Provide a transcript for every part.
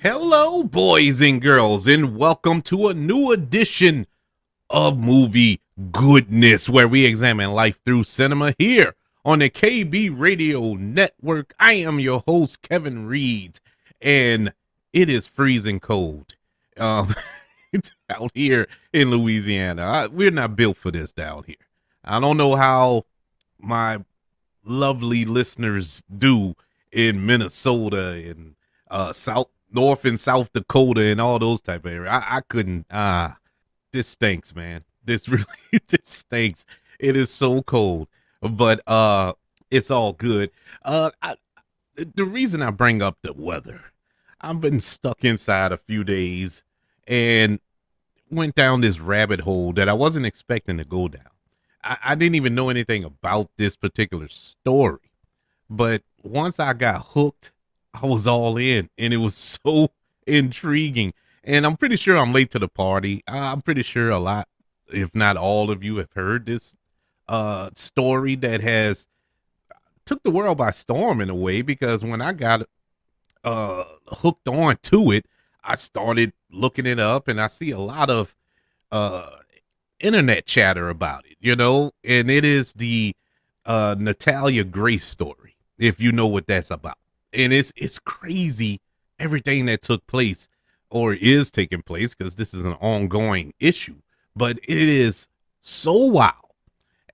Hello, boys and girls, and welcome to a new edition of Movie Goodness, where we examine life through cinema here on the KB Radio Network. I am your host, Kevin Reed, and it is freezing cold. Um, it's out here in Louisiana. We're not built for this down here. I don't know how my lovely listeners do in Minnesota and South North and South Dakota and all those type of areas. I couldn't. This stinks, man. This really this stinks. It is so cold, but it's all good. The reason I bring up the weather, I've been stuck inside a few days and went down this rabbit hole that I wasn't expecting to go down. I didn't even know anything about this particular story, but once I got hooked, I was all in, and it was so intriguing. And I'm pretty sure I'm late to the party. I'm pretty sure a lot, if not all of you, have heard this story that has took the world by storm in a way. Because when I got hooked on to it, I started looking it up, and I see a lot of uh, internet chatter about it. And it is the Natalia Grace story, if you know what that's about. And it's crazy everything that took place or is taking place, because this is an ongoing issue, but it is so wild.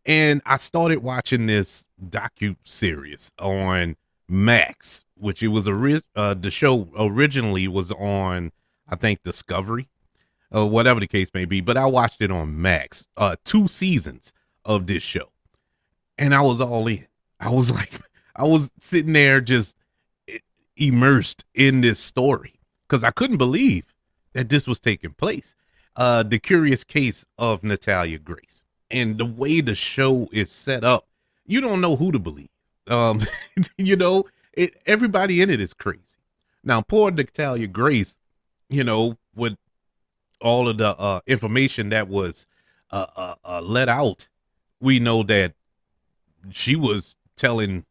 And I started watching this docu series on Max, which it was the show originally was on, I think, Discovery or whatever the case may be, but I watched it on Max, 2 seasons of this show, and I was all in. I was like, I was sitting there just immersed in this story because I couldn't believe that this was taking place. The curious case of Natalia Grace, and the way the show is set up, you don't know who to believe. Um, everybody in it is crazy. Now, poor Natalia Grace, with all of the information that was let out, we know that she was telling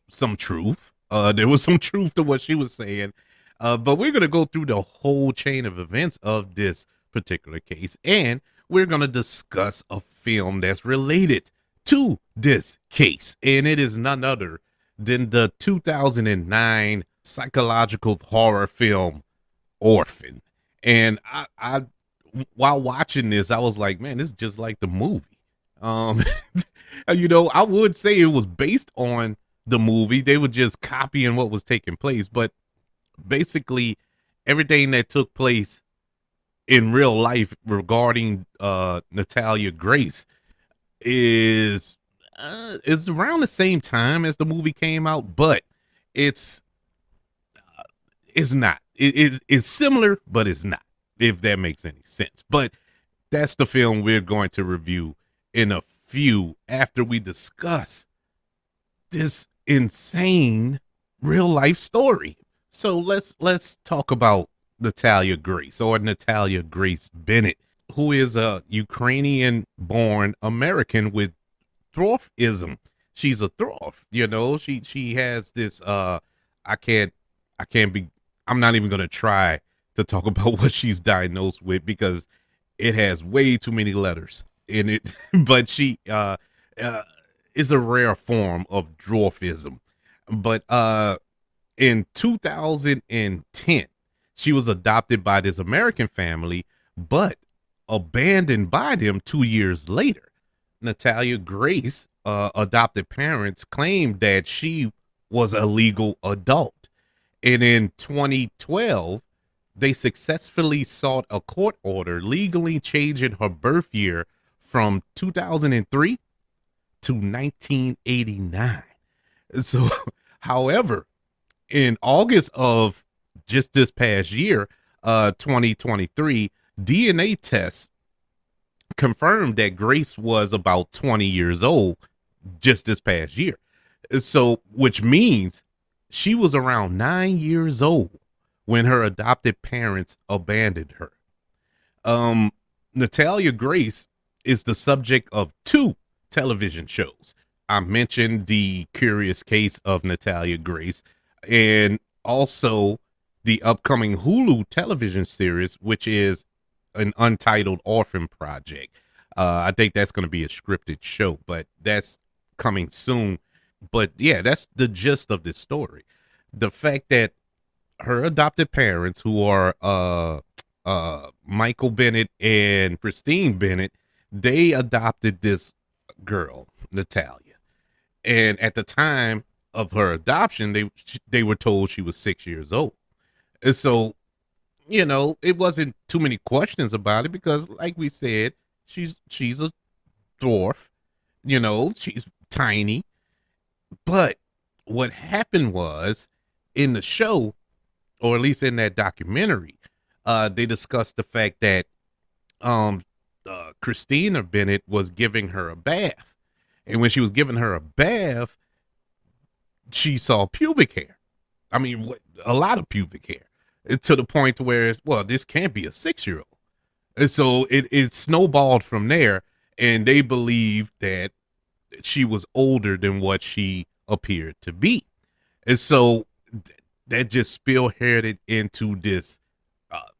some truth. There was some truth to what she was saying. But we're going to go through the whole chain of events of this particular case, and we're going to discuss a film that's related to this case. And it is none other than the 2009 psychological horror film, Orphan. And I while watching this, I was like, man, this is just like the movie. Um, I would say it was based on the movie. They were just copying what was taking place, but basically everything that took place in real life regarding Natalia Grace is it's around the same time as the movie came out, but it's not. It's similar, but it's not, if that makes any sense. But that's the film we're going to review in a few after we discuss this insane real life story. So let's talk about Natalia Grace, or Natalia Grace Barnett, who is a Ukrainian born American with dwarfism. She's a dwarf, she has this I'm not even going to try to talk about what she's diagnosed with, because it has way too many letters in it. But she is a rare form of dwarfism. But in 2010, she was adopted by this American family, but abandoned by them 2 years later. Natalia Grace adopted parents claimed that she was a legal adult. And in 2012, they successfully sought a court order legally changing her birth year from 2003 to 1989. So, however, in August of just this past year, 2023, DNA tests confirmed that Grace was about 20 years old just this past year. So, which means she was around 9 years old when her adopted parents abandoned her. Natalia Grace is the subject of 2 television shows. I mentioned The Curious Case of Natalia Grace, and also the upcoming Hulu television series, which is an untitled Orphan project. I think that's going to be a scripted show, but that's coming soon. But yeah, that's the gist of this story. The fact that her adopted parents, who are Michael Bennett and Christine Bennett, they adopted this girl, Natalia. And at the time of her adoption, they were told she was 6 years old. And so, it wasn't too many questions about it because, like we said, she's a dwarf. She's tiny. But what happened was in the show, or at least in that documentary, they discussed the fact that um, Christina Bennett was giving her a bath, and when she was giving her a bath, she saw pubic hair. I mean, a lot of pubic hair, to the point where, well, this can't be a 6-year-old. And so it snowballed from there, and they believed that she was older than what she appeared to be. And so that just spearheaded into this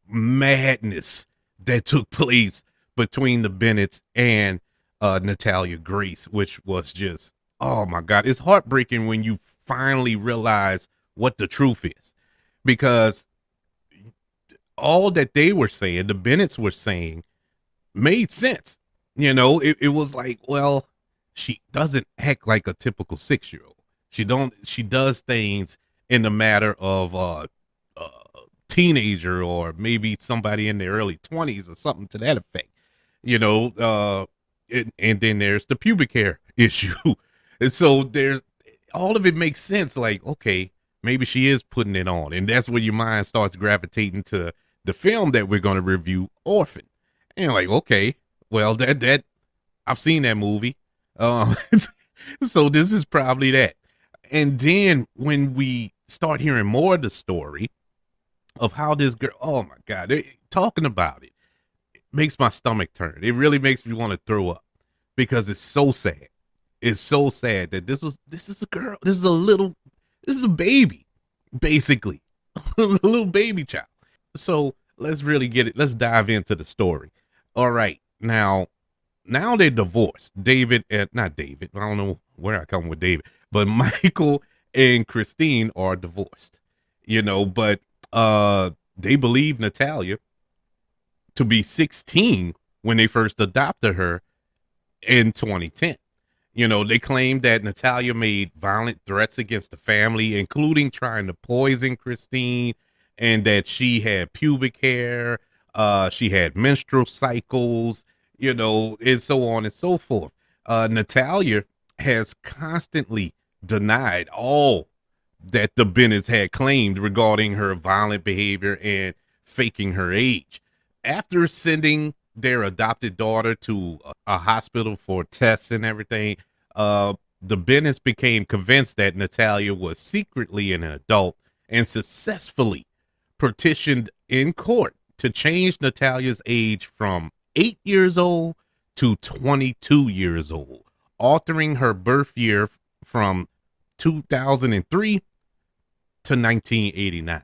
madness that took place between the Bennetts and Natalia Grace, which was just, oh my God, it's heartbreaking when you finally realize what the truth is, because all that they were saying, the Bennetts were saying, made sense. It was like, well, she doesn't act like a typical 6-year-old. She does things in the matter of teenager, or maybe somebody in their early 20s or something to that effect. And then there's the pubic hair issue. And so there's all of it makes sense. Like, okay, maybe she is putting it on. And that's where your mind starts gravitating to the film that we're going to review, Orphan. And you're like, okay, well, that I've seen that movie. So this is probably that. And then when we start hearing more of the story of how this girl, oh my God, talking about it makes my stomach turn. It really makes me want to throw up, because it's so sad. It's so sad that this is a girl. This is a baby, basically, a little baby child. So let's really get it. Let's dive into the story. All right. Now they're divorced. Not David. I don't know where I come with David, but Michael and Christine are divorced, but they believe Natalia to be 16 when they first adopted her in 2010. They claimed that Natalia made violent threats against the family, including trying to poison Christine, and that she had pubic hair, she had menstrual cycles, and so on and so forth. Natalia has constantly denied all that the Bennetts had claimed regarding her violent behavior and faking her age. After sending their adopted daughter to a hospital for tests and everything, the Bennetts became convinced that Natalia was secretly an adult and successfully petitioned in court to change Natalia's age from 8 years old to 22 years old, altering her birth year from 2003 to 1989.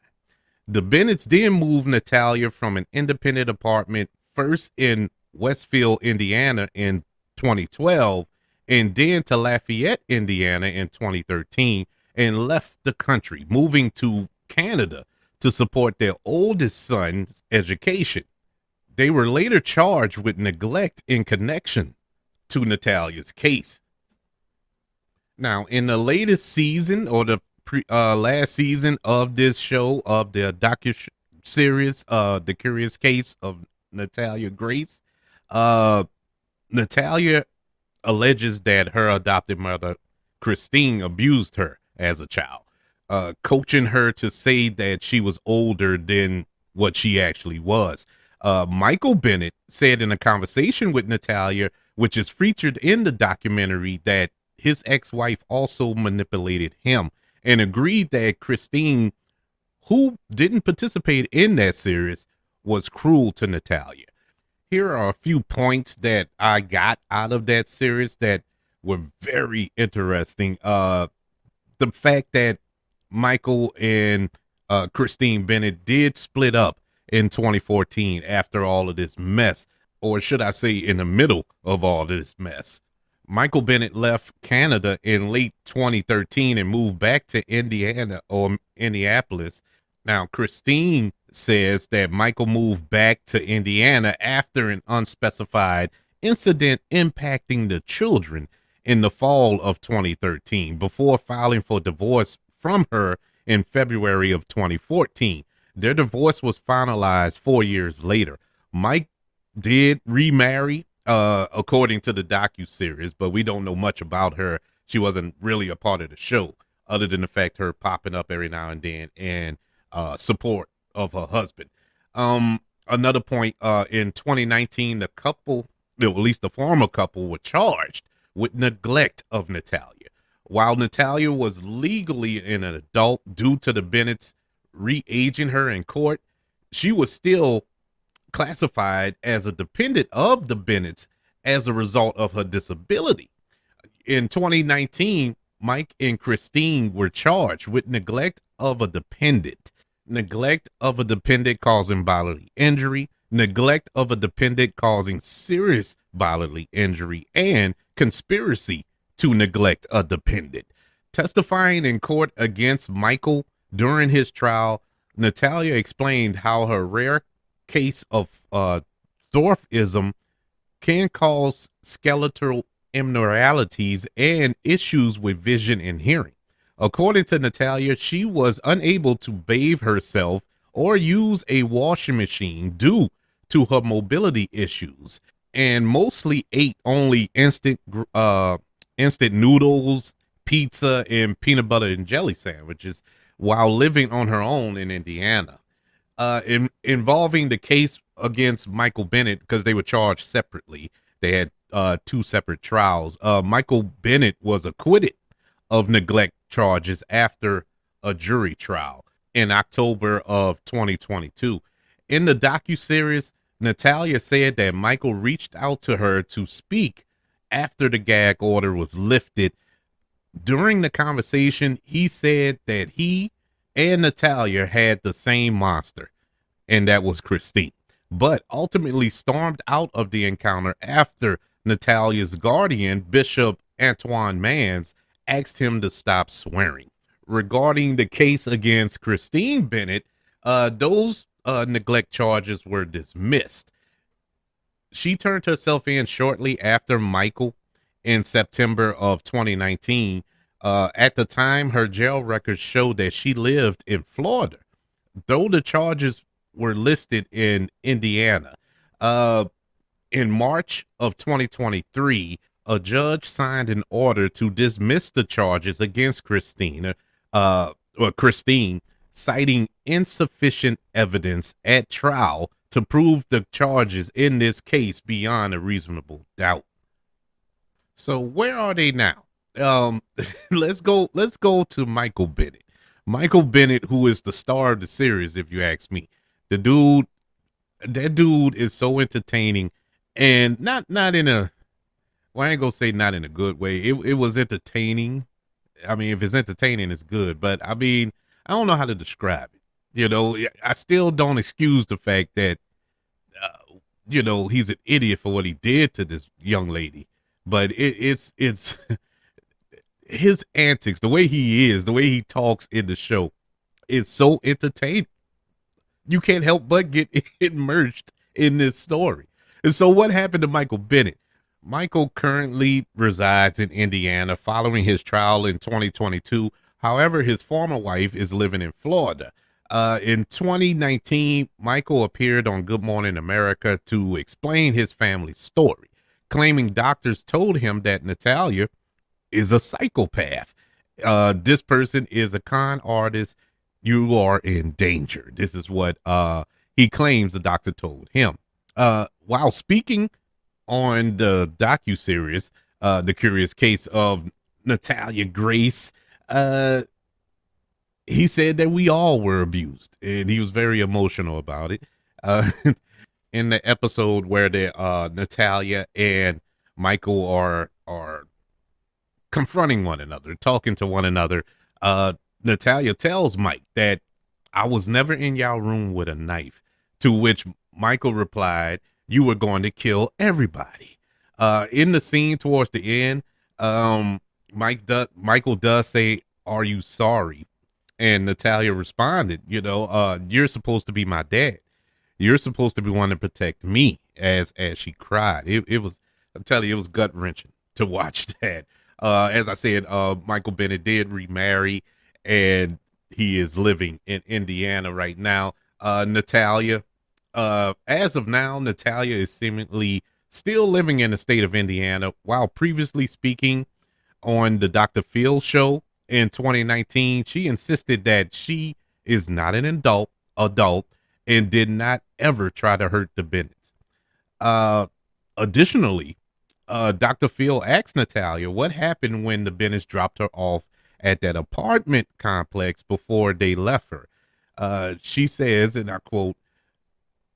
The Bennetts then moved Natalia from an independent apartment first in Westfield, Indiana in 2012, and then to Lafayette, Indiana in 2013, and left the country, moving to Canada to support their oldest son's education. They were later charged with neglect in connection to Natalia's case. Now, in the latest season, or the last season of this show, of the docu-series, The Curious Case of Natalia Grace, Natalia alleges that her adopted mother, Christine, abused her as a child, coaching her to say that she was older than what she actually was. Michael Bennett said in a conversation with Natalia, which is featured in the documentary, that his ex-wife also manipulated him, and agreed that Christine, who didn't participate in that series, was cruel to Natalia. Here are a few points that I got out of that series that were very interesting. The fact that Michael and Christine Bennett did split up in 2014 after all of this mess, or should I say, in the middle of all of this mess. Michael Bennett left Canada in late 2013 and moved back to Indiana or Indianapolis. Now, Christine says that Michael moved back to Indiana after an unspecified incident impacting the children in the fall of 2013 before filing for divorce from her in February of 2014. Their divorce was finalized 4 years later. Mike did remarry, according to the docuseries, but we don't know much about her. She wasn't really a part of the show, other than the fact her popping up every now and then and support of her husband. Another point, in 2019, the couple, at least the former couple, were charged with neglect of Natalia. While Natalia was legally an adult due to the Bennetts re-aging her in court, she was still classified as a dependent of the Bennetts as a result of her disability. In 2019, Mike and Christine were charged with neglect of a dependent, neglect of a dependent causing bodily injury, neglect of a dependent causing serious bodily injury, and conspiracy to neglect a dependent. Testifying in court against Michael during his trial, Natalia explained how her rare case of dwarfism can cause skeletal abnormalities and issues with vision and hearing. According to Natalia, she was unable to bathe herself or use a washing machine due to her mobility issues, and mostly ate only instant noodles, pizza, and peanut butter and jelly sandwiches while living on her own in Indiana. Involving the case against Michael Bennett, because they were charged separately. They had two separate trials. Michael Bennett was acquitted of neglect charges after a jury trial in October of 2022. In the docuseries, Natalia said that Michael reached out to her to speak after the gag order was lifted. During the conversation, he said that he and Natalia had the same monster, and that was Christine, but ultimately stormed out of the encounter after Natalia's guardian, Bishop Antoine Mans, asked him to stop swearing. Regarding the case against Christine Bennett, those neglect charges were dismissed. She turned herself in shortly after Michael in September of 2019. At the time, her jail records showed that she lived in Florida, though the charges were listed in Indiana. In March of 2023, a judge signed an order to dismiss the charges against Christine, citing insufficient evidence at trial to prove the charges in this case beyond a reasonable doubt. So where are they now? Let's go to Michael Bennett. Michael Bennett, who is the star of the series, if you ask me. That dude is so entertaining, and not in a, well, I ain't gonna say not in a good way. It was entertaining. I mean, if it's entertaining, it's good. But I mean, I don't know how to describe it. You know, I still don't excuse the fact that, he's an idiot for what he did to this young lady. But it's his antics, the way he is, the way he talks in the show, is so entertaining. You can't help but get immersed in this story. And so what happened to Michael Bennett? Michael currently resides in Indiana following his trial in 2022. However, his former wife is living in Florida. In 2019, Michael appeared on Good Morning America to explain his family's story, claiming doctors told him that Natalia is a psychopath. This person is a con artist. You are in danger. This is what he claims the doctor told him. While speaking on the docuseries, The Curious Case of Natalia Grace, he said that we all were abused, and he was very emotional about it. In the episode where Natalia and Michael are confronting one another, talking to one another, Natalia tells Mike that I was never in y'all room with a knife. To which Michael replied, you were going to kill everybody. In the scene towards the end, um, Michael does say, are you sorry? And Natalia responded, you're supposed to be my dad. You're supposed to be one to protect me, as she cried. It was, I'm telling you, it was gut wrenching to watch that. As I said, Michael Bennett did remarry, and he is living in Indiana right now. Natalia, as of now, Natalia is seemingly still living in the state of Indiana, while previously speaking on the Dr. Phil show in 2019. She insisted that she is not an adult and did not ever try to hurt the Bennetts. Additionally, Dr. Phil asked Natalia what happened when the Bennetts dropped her off at that apartment complex before they left her. She says, and I quote,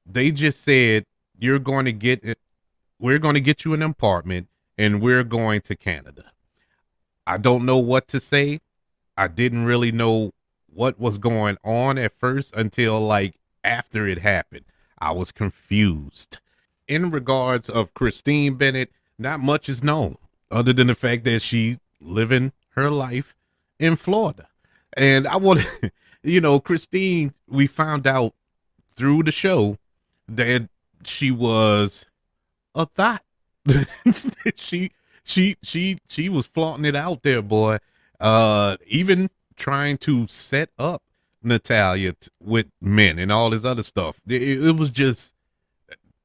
they just said, you're going to get it. We're going to get you an apartment and we're going to Canada. I don't know what to say. I didn't really know what was going on at first until like after it happened. I was confused. In regards of Christine Bennett, not much is known other than the fact that she's living her life in Florida. And I want to, Christine, we found out through the show that she was a thought. she was flaunting it out there, boy. Even trying to set up Natalia with men and all this other stuff. It was just,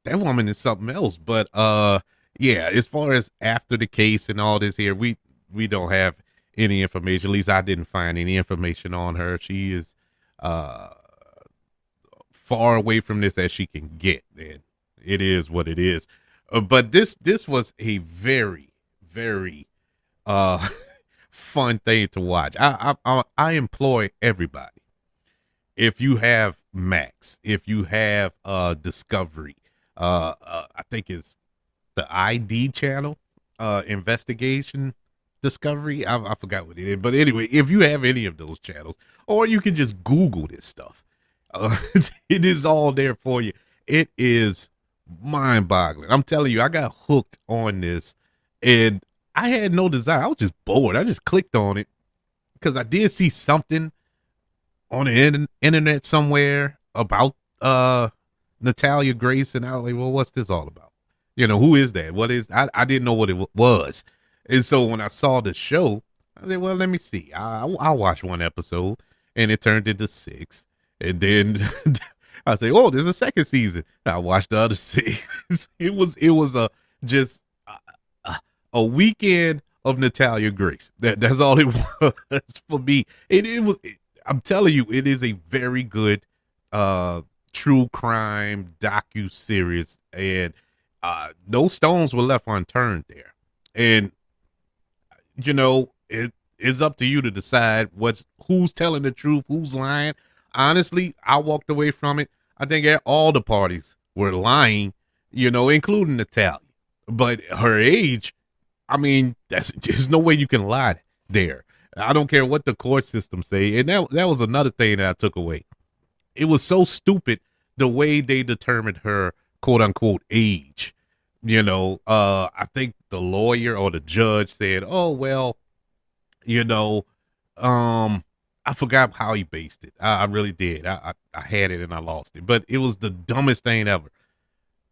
that woman is something else. But yeah, as far as after the case and all this here, we don't have any information. At least I didn't find any information on her. She is far away from this as she can get, and it is what it is. But this was a very, very fun thing to watch. I employ everybody. If you have Max, if you have Discovery, I think it's the ID channel, investigation Discovery. I forgot what it is, but anyway, if you have any of those channels, or you can just Google this stuff, it is all there for you. It is mind-boggling. I'm telling you, I got hooked on this, and I had no desire. I was just bored. I just clicked on it because I did see something on the internet somewhere about Natalia Grace, and I was like, well, what's this all about? Who is that? What is? I didn't know what it was, and so when I saw the show, I said, well, let me see. I'll watch one episode, and it turned into 6, and then I say, oh, there's a second season. I watched the other 6. It was a just a weekend of Natalia Grace. That's all it was for me. I'm telling you, it is a very good true crime docu series, and no stones were left unturned there. And it is up to you to decide who's telling the truth, who's lying. Honestly, I walked away from it. I think all the parties were lying, including Natalia. But her age, I mean, there's no way you can lie there. I don't care what the court system say. And that was another thing that I took away. It was so stupid the way they determined her quote unquote age. I think the lawyer or the judge said, oh, well, I forgot how he based it. I really did. I had it and I lost it, but it was the dumbest thing ever.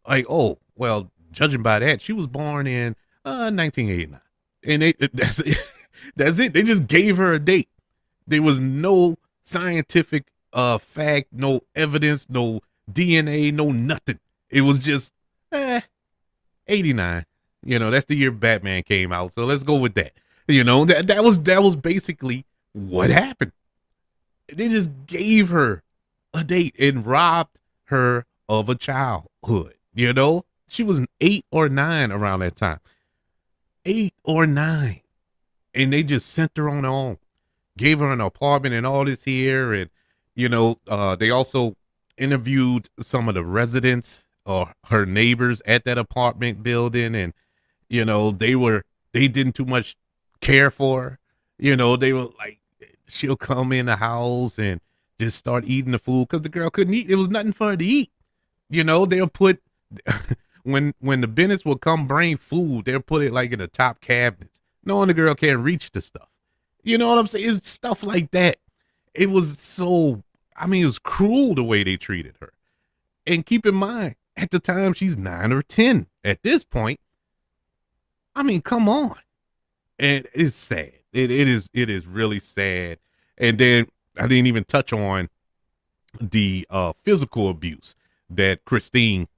Like, oh, well, judging by that, she was born in 1989, and that's it. That's it. They just gave her a date. There was no scientific fact, no evidence, no DNA, no nothing. It was just 89. That's the year Batman came out, so let's go with that. That was basically what happened. They just gave her a date and robbed her of a childhood. She was 8 or 9 around that time. 8 or 9. And they just sent her on her own, gave her an apartment and all this here. And, they also interviewed some of the residents or her neighbors at that apartment building. And, they didn't too much care for her. They were like, she'll come in the house and just start eating the food because the girl couldn't eat. It was nothing for her to eat. They'll put when the Bennetts will come bring food, they'll put it like in the top cabinets, knowing the girl can't reach the stuff. You know what I'm saying? It's stuff like that. It was so, I mean, it was cruel the way they treated her. And keep in mind, at the time she's 9 or 10. At this point, I mean, come on. And it's sad. It is really sad. And then I didn't even touch on the physical abuse that Christine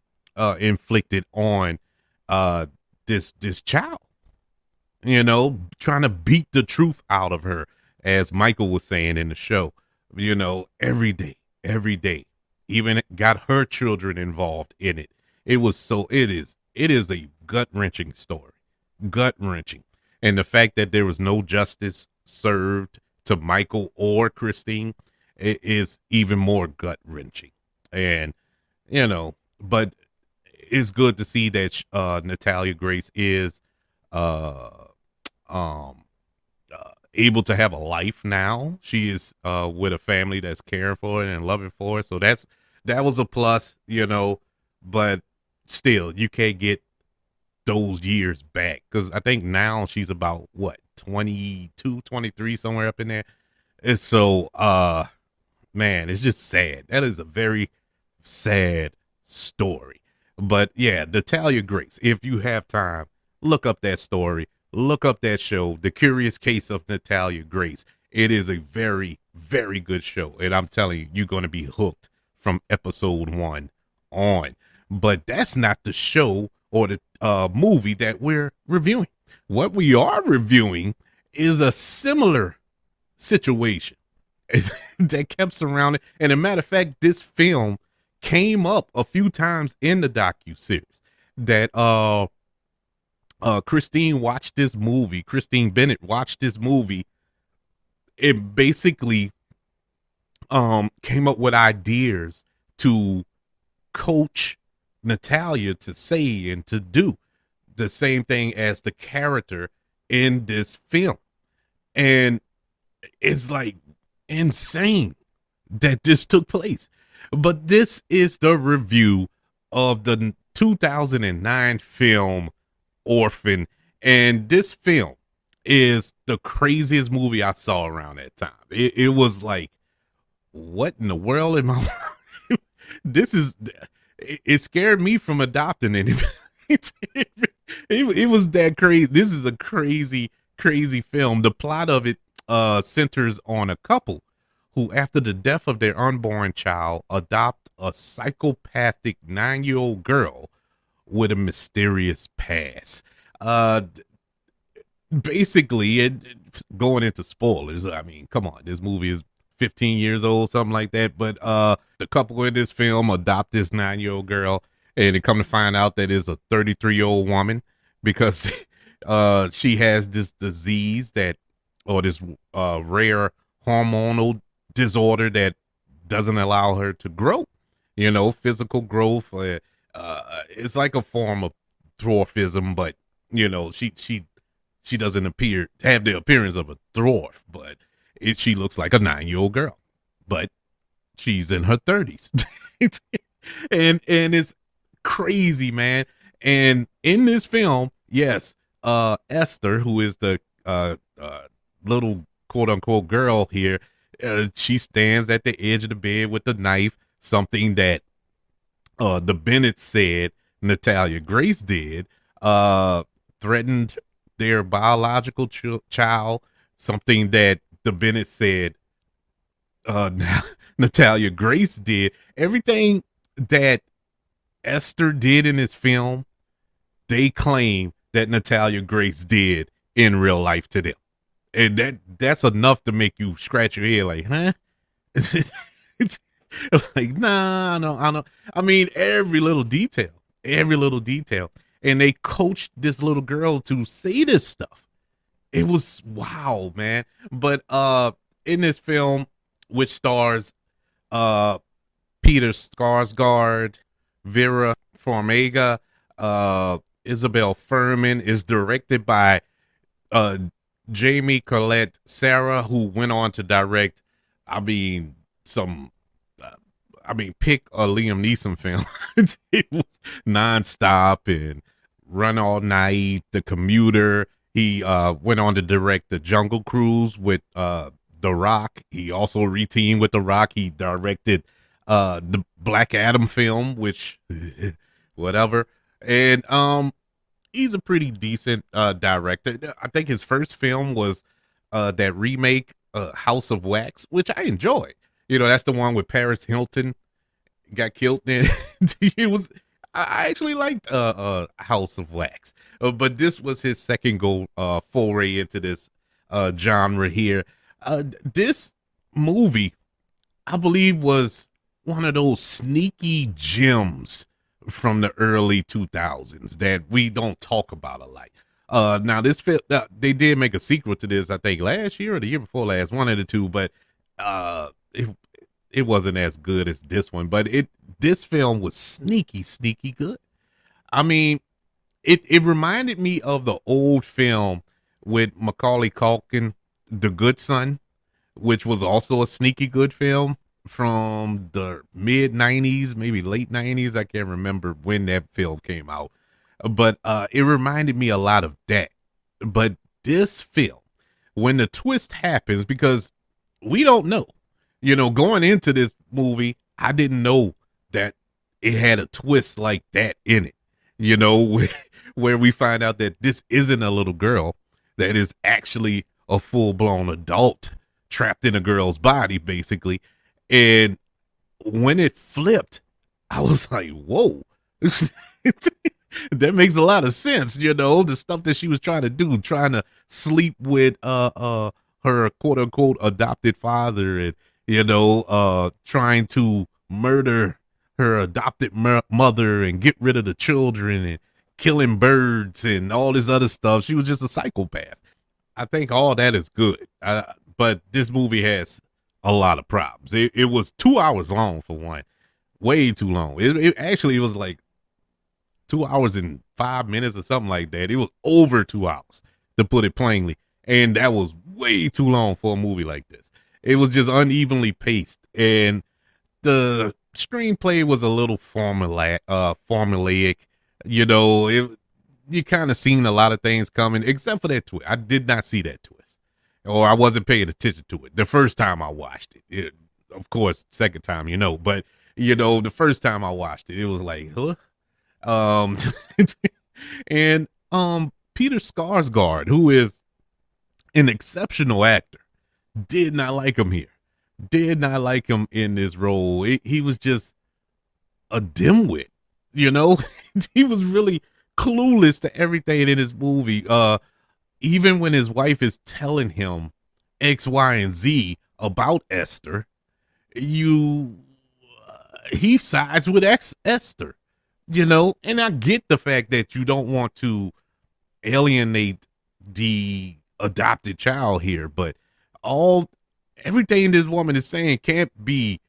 inflicted on this child. Trying to beat the truth out of her, as Michael was saying in the show. Every day, even got her children involved in it. It is a gut wrenching story, gut wrenching, and the fact that there was no justice served to Michael or Christine is even more gut wrenching. And but it's good to see that Natalia Grace is uh um able to have a life now. She is with a family that's caring for her and loving for her. So that was a plus, but still you can't get those years back, because I think now she's about what, 22, 23, somewhere up in there. And so man, it's just sad. That is a very sad story. But yeah, Natalia Grace, if you have time, look up that story, look up that show, The Curious Case of Natalia Grace. It is a very, very good show. And I'm telling you, you're going to be hooked from episode 1 on. But that's not the show or the movie that we're reviewing. What we are reviewing is a similar situation that kept surrounding. And a matter of fact, this film came up a few times in the docu-series that Christine watched this movie. Christine Bennett watched this movie. It basically came up with ideas to coach Natalia to say and to do the same thing as the character in this film. And it's like insane that this took place. But this is the review of the 2009 film Orphan. And this film is the craziest movie I saw around that time. It was like, what in the world am I? It scared me from adopting it. It was that crazy. This is a crazy, crazy film. The plot of it centers on a couple who, after the death of their unborn child, adopt a psychopathic 9-year-old girl with a mysterious past. Basically, going into spoilers, I mean, come on, this movie is 15 years old, something like that. But the couple in this film adopt this 9-year-old girl, and they come to find out that it's a 33-year-old woman, because she has this disease or this rare hormonal disorder that doesn't allow her to grow, physical growth. It's like a form of dwarfism, but she doesn't have the appearance of a dwarf, but she looks like a 9-year-old girl, but she's in her 30s. and it's crazy, man. And in this film, yes, Esther, who is the little quote unquote girl here, she stands at the edge of the bed with the knife, something that the Bennett said Natalia Grace did, threatened their biological child, something that the Bennett said Natalia Grace did. Everything that Esther did in this film, they claim that Natalia Grace did in real life to them. And that's enough to make you scratch your head like, huh? It's like, nah, I know. I mean, every little detail. And they coached this little girl to say this stuff. It was wow, man. But in this film, which stars Peter Skarsgård, Vera Farmiga, Isabel Furman, is directed by Jamie Colette Sarah, who went on to direct, I mean, some uh, I mean, pick a Liam Neeson film. It was nonstop and Run All Night, The Commuter. He went on to direct The Jungle Cruise with The Rock. He also reteamed with The Rock. He directed the Black Adam film, which whatever. And he's a pretty decent director. I think his first film was that remake House of Wax, which I enjoyed. You know, that's the one with Paris Hilton got killed in. It was I actually liked House of Wax, but this was his second foray into this genre here. This movie, I believe, was one of those sneaky gems from the early 2000s that we don't talk about a lot. Now this they did make a sequel to this, I think last year or the year before last, one of the two, but it wasn't as good as this one. But this film was sneaky good. I mean, it reminded me of the old film with Macaulay Culkin, The Good Son, which was also a sneaky good film from the mid 90s, maybe late 90s. I can't remember when that film came out, but it reminded me a lot of that. But this film, when the twist happens, because we don't know, you know, going into this movie, I didn't know that it had a twist like that in it, you know, where we find out that this isn't a little girl, that is actually a full-blown adult trapped in a girl's body, basically. And when it flipped, I was like, whoa. That makes a lot of sense, you know, the stuff that she was trying to do, trying to sleep with her quote unquote adopted father, and you know, trying to murder her adopted mother and get rid of the children and killing birds and all this other stuff. She was just a psychopath. I think all that is good. But this movie has a lot of problems. It was 2 hours long for one, way too long. It actually was like 2 hours and 5 minutes or something like that. It was over 2 hours, to put it plainly. And that was way too long for a movie like this. It was just unevenly paced. And the screenplay was a little formulaic. You know, you kind of seen a lot of things coming, except for that twist. I did not see that twist, or I wasn't paying attention to it the first time I watched it. Of course, second time, you know, but you know, the first time I watched it, it was like, huh? And Peter Skarsgård, who is an exceptional actor, did not like him here. Did not like him in this role. He was just a dimwit, you know. He was really clueless to everything in his movie. Even when his wife is telling him X, Y, and Z about Esther, he sides with Esther, you know. And I get the fact that you don't want to alienate the adopted child here, but everything this woman is saying can't be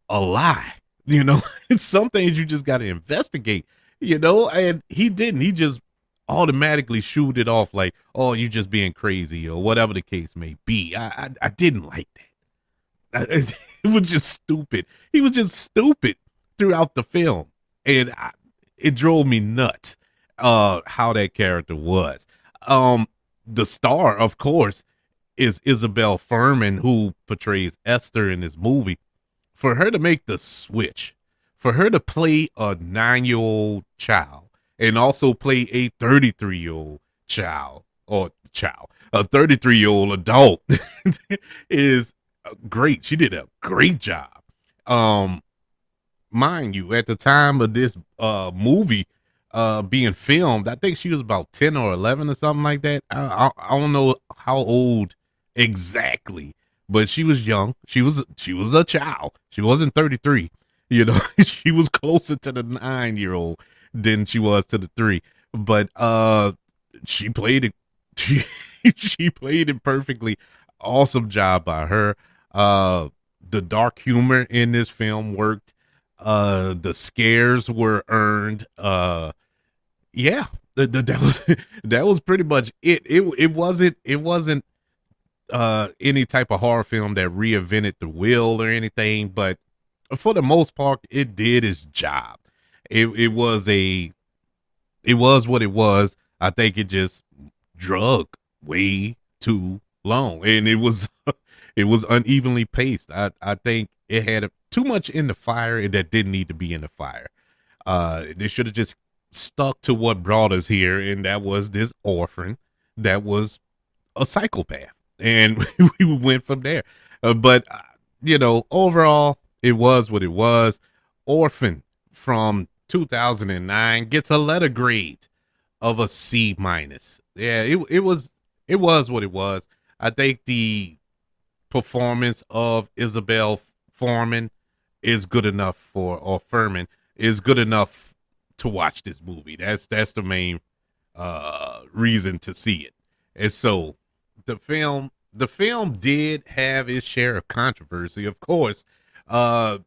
a lie, you know. It's some things you just got to investigate, you know. And he didn't. He just automatically shooed it off like, oh, you just being crazy or whatever the case may be. I didn't like that. It was just stupid. He was just stupid throughout the film, and it drove me nuts how that character was. The star, of course, is Isabel Furman, who portrays Esther in this movie. For her to make the switch, for her to play a 9-year-old child and also play a 33-year-old a 33-year-old adult is great. She did a great job. Mind you, at the time of this movie being filmed, I think she was about 10 or 11 or something like that. I don't know how old exactly, but she was young. She was a child. She wasn't 33, you know. She was closer to the 9-year-old than she was to the 3. But she played it. She played it perfectly. Awesome job by her. The dark humor in this film worked. The scares were earned. Yeah, that was that was pretty much it. It wasn't any type of horror film that reinvented the wheel or anything, but for the most part, it did its job. It was what it was. I think it just drug way too long, and it was it was unevenly paced. I think it had too much in the fire that didn't need to be in the fire. They should have just stuck to what brought us here, and that was this orphan that was a psychopath, and we went from there. But overall, it was what it was. Orphan from 2009 gets a letter grade of a C minus. Yeah, it was what it was. I think the performance of Isabel Foreman is good enough or Furman is good enough to watch this movie. That's the main reason to see it. And so the film did have its share of controversy. Of course, uh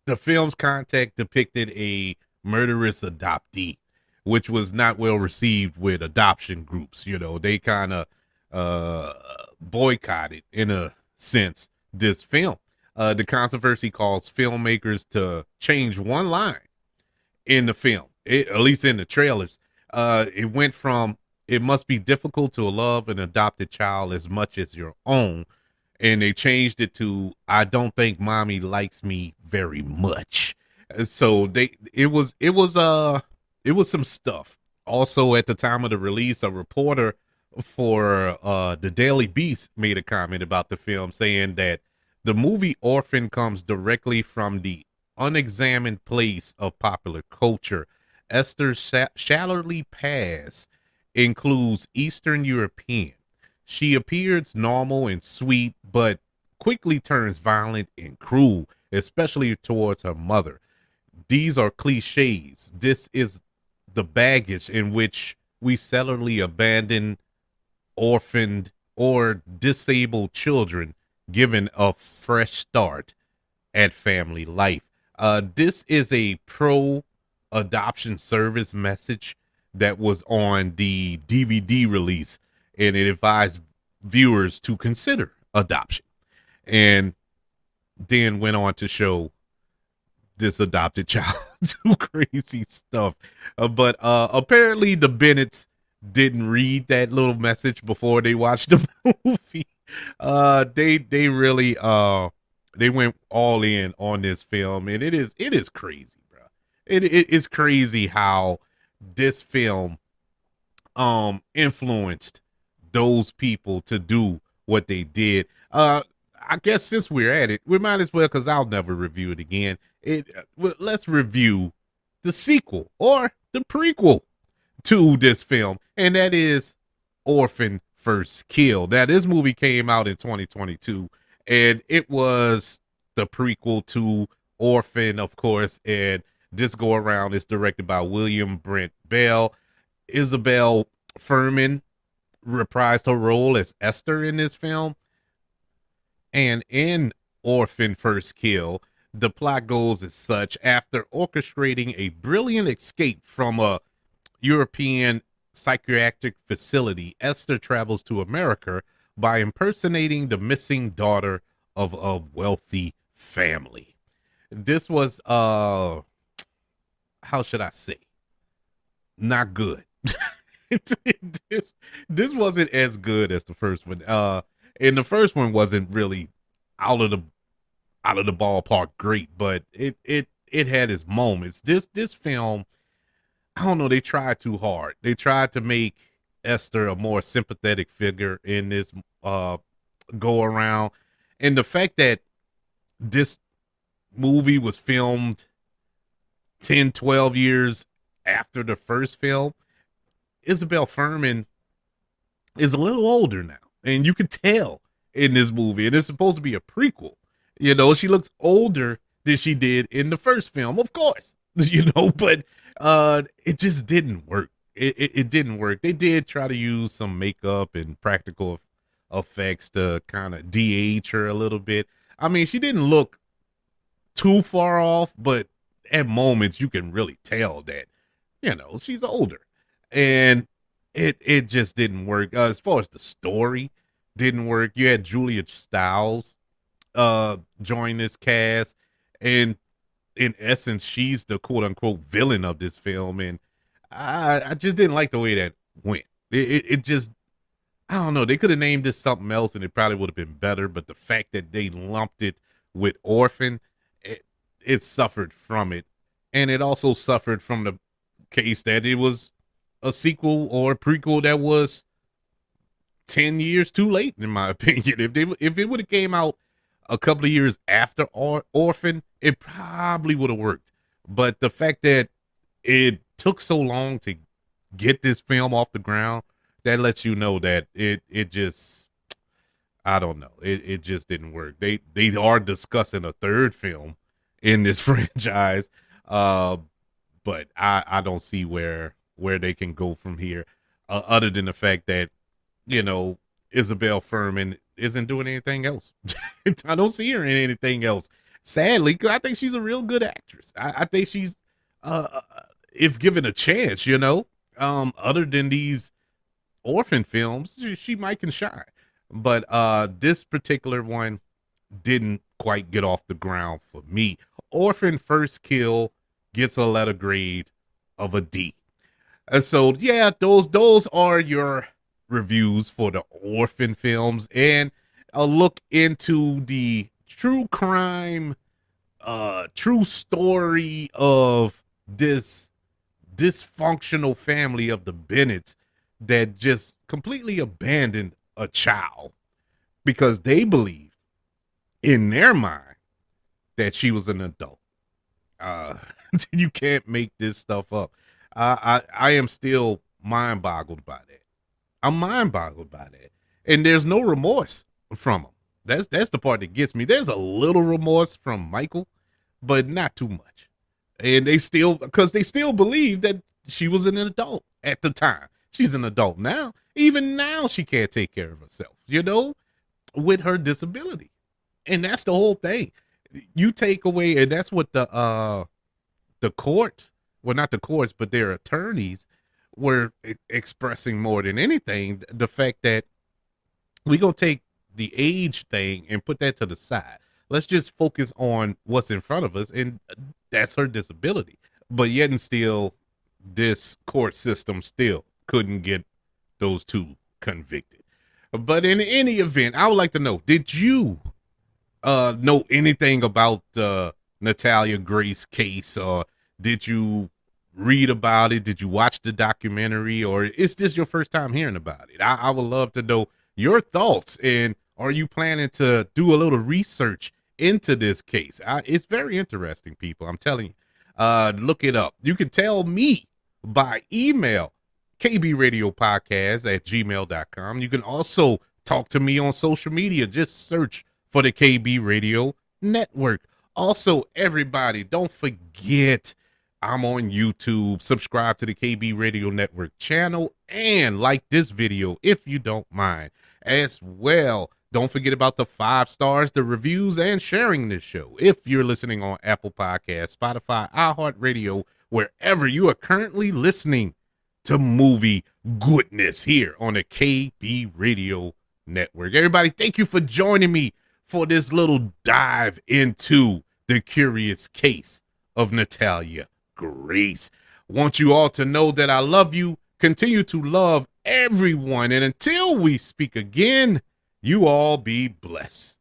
the film's context depicted a murderous adoptee, which was not well received with adoption groups. They kind of uh, boycotted, in a sense, this film. The controversy caused filmmakers to change one line in the film, at least in the trailers. It went from "it must be difficult to love an adopted child as much as your own," and they changed it to "I don't think mommy likes me very much." So it was some stuff. Also, at the time of the release, a reporter for the Daily Beast made a comment about the film, saying that the movie Orphan comes directly from the unexamined place of popular culture. Esther's shallowly past includes Eastern European. She appears normal and sweet, but quickly turns violent and cruel, especially towards her mother. These are cliches. This is the baggage in which we cellularly abandon orphaned or disabled children given a fresh start at family life. This is a pro adoption service message that was on the DVD release, and it advised viewers to consider adoption, and then went on to show this adopted child do crazy stuff. But apparently the Bennetts didn't read that little message before they watched the movie. They really they went all in on this film, and it is crazy, bro. It is crazy how this film influenced those people to do what they did. I guess since we're at it, we might as well, because I'll never review it again. Let's review the sequel or the prequel to this film, and that is Orphan First Kill. Now, this movie came out in 2022, and it was the prequel to Orphan, of course. And this go around is directed by William Brent Bell. Isabel Furman reprised her role as Esther in this film. And in Orphan First Kill, the plot goes as such: after orchestrating a brilliant escape from a European psychiatric facility, Esther travels to America by impersonating the missing daughter of a wealthy family. This was how should I say? Not good. this wasn't as good as the first one. And the first one wasn't really out of the ballpark great, but it had its moments. This film, I don't know, they tried too hard. They tried to make Esther a more sympathetic figure in this go around. And the fact that this movie was filmed 10, 12 years after the first film, Isabel Furman is a little older now. And you could tell in this movie, and it's supposed to be a prequel. She looks older than she did in the first film, of course. But it just didn't work. It didn't work. They did try to use some makeup and practical effects to kind of de-age her a little bit. I mean, she didn't look too far off, but at moments you can really tell that, she's older. And it just didn't work. As far as the story, didn't work. You had Julia Stiles join this cast, and in essence, she's the quote unquote villain of this film, and I just didn't like the way that went. It just, I don't know. They could have named this something else, and it probably would have been better. But the fact that they lumped it with Orphan, it suffered from it, and it also suffered from the case that it was a sequel or a prequel that was 10 years too late, in my opinion. If it would have came out a couple of years after Orphan, it probably would have worked. But the fact that it took so long to get this film off the ground, that lets you know that it just, I don't know, it just didn't work. They are discussing a third film in this franchise, but I don't see where they can go from here, other than the fact that, you know, Isabel Furman isn't doing anything else. I don't see her in anything else, sadly, because I think she's a real good actress. I think she's, if given a chance, you know, other than these Orphan films, she might can shine. But this particular one didn't quite get off the ground for me. Orphan First Kill gets a letter grade of a D. And so yeah, those are your reviews for the Orphan films, and a look into the true crime, true story of this dysfunctional family of the Bennetts that just completely abandoned a child because they believed in their mind that she was an adult. You can't make this stuff up. I am still mind boggled by that. I'm mind boggled by that. And there's no remorse from him. That's the part that gets me. There's a little remorse from Michael, but not too much. And they still, because they still believe that she was an adult at the time. She's an adult now. Even now, she can't take care of herself, you know, with her disability. And that's the whole thing. You take away, and that's what the courts, well, not the courts, but their attorneys were expressing more than anything, the fact that we're going to take the age thing and put that to the side. Let's just focus on what's in front of us, and that's her disability. But yet and still, this court system still couldn't get those two convicted. But in any event, I would like to know, did you know anything about the Natalia Grace case, or did you read about it? Did you watch the documentary, or is this your first time hearing about it? I would love to know your thoughts, and are you planning to do a little research into this case? It's very interesting, people. I'm telling you, look it up. You can tell me by email, kbradiopodcast@gmail.com. You can also talk to me on social media. Just search for the KB Radio Network. Also, everybody, don't forget, I'm on YouTube. Subscribe to the KB Radio Network channel and like this video if you don't mind. As well, don't forget about the 5 stars, the reviews, and sharing this show. If you're listening on Apple Podcasts, Spotify, iHeartRadio, wherever you are currently listening to movie goodness here on the KB Radio Network. Everybody, thank you for joining me for this little dive into the curious case of Natalia Grace. Want you all to know that I love you. Continue to love everyone. And until we speak again, you all be blessed.